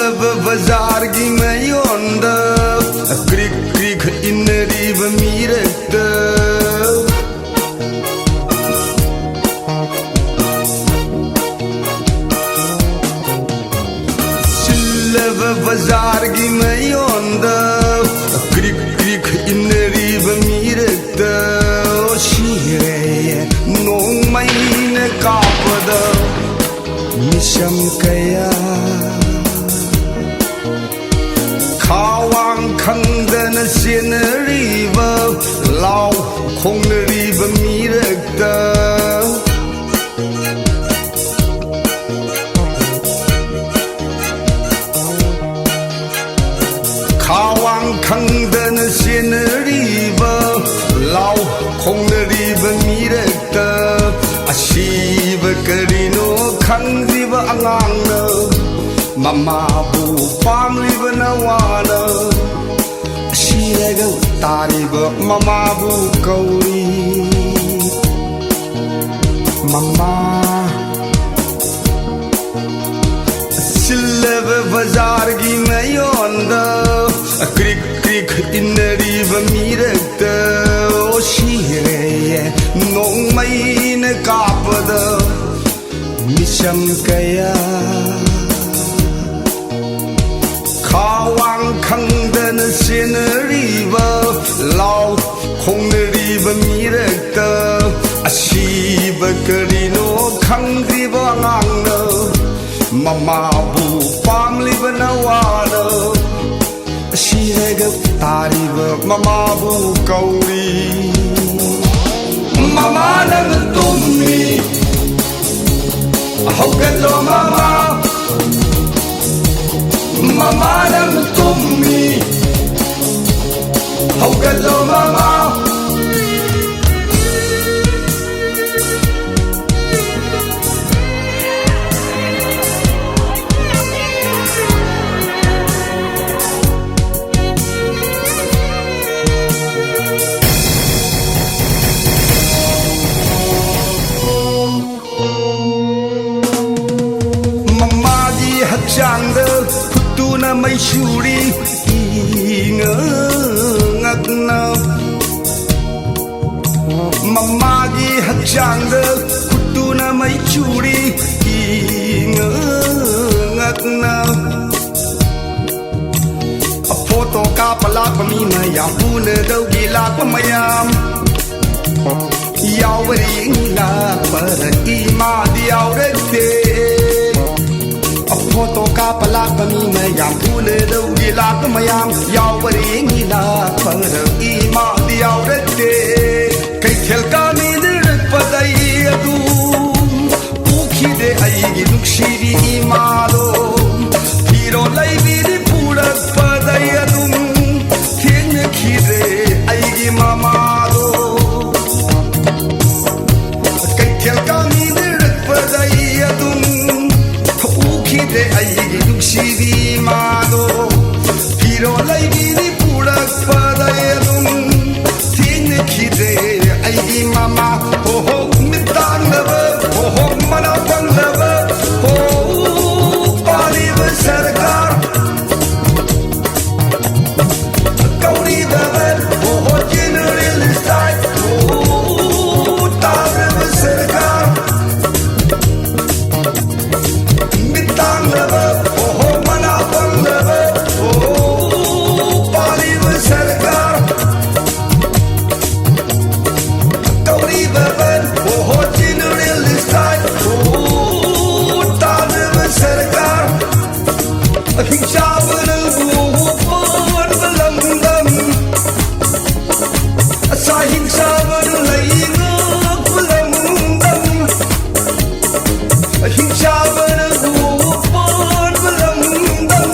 Silava bazar gi mayonda Krik krik inriva mirakta Silava bazar gi mayonda Krik krik inriva mirakta O shire nong mai na kapada Misham kaya Khawang khangdana sinariva Lau khongnariva mirakta Khawang khangdana sinariva Lau khongnariva mirakta Ashiva karino khangriva angangna Mamabu pamliva nawana Shiraga tariva mamabu kauri Mama Silava bazar gi mayonda Krik krik inariva mirakta O shire nong mai na kapada Misham kaya Khawang khangdana sinariva Lau khongnariva mirakta Ashiva karino khangriva angangna Mamabu pamliva nawana Shiraga tariva mamabu kauri Mama nang tummi Haugatlo mama Mama nang tummi Haugatlo mama Changda putuna mai shuri ngakna Mama gi hachangda putuna mai shuri ngakna A photo ka palak mi mayam puna dau gi lak mayam Yawari la para ima diawrekte Photo ka palak mi mayam pule dau gi lak mayam Yawari ngi lak para ima diawrekte Kai thel ka mi dirak padai adu Pukhi de ai gi nukshiri ima do Hiro lai biri purak padai adu Theng khire ai gi mama do Kai thel ka mi dirak padai adu Khide aigi nuksiri mado Hiro laigiri purak padayadum Tin khide aigi mama Ho ho mitang lava Ho ho manapang lava Ho paliva sarkar Kauri davar Ho ho general style Ho taliva sarkar Mitang lava, oh manapang lava, oh paliva sarkar Kauri baban, oh general style, oh taliva sarkar Aking sabana buhupon balamdam Asahing sabana laingak balamdam Aking sabana buhupon balamdam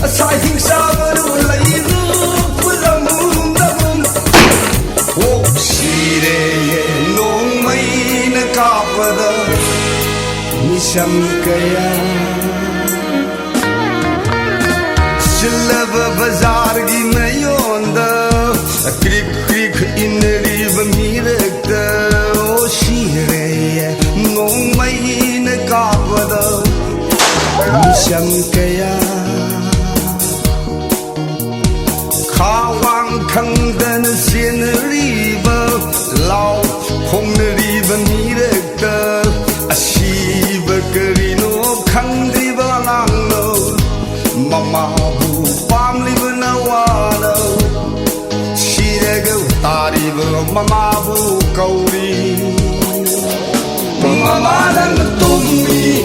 Asahing sabana laingak balamdam Oh shire nong mai na kapada Misham kaya Silava bazar gi mayonda Krik krik inriva mirakta O shire nong mai na kapada Misham kaya Khawang khangdan sin riba Lau khong riba mirekta Ashiba karino khangdiba ngangno Mama bu pamliba nawana Shiraga tariba mama bu kauri Mama dan tummi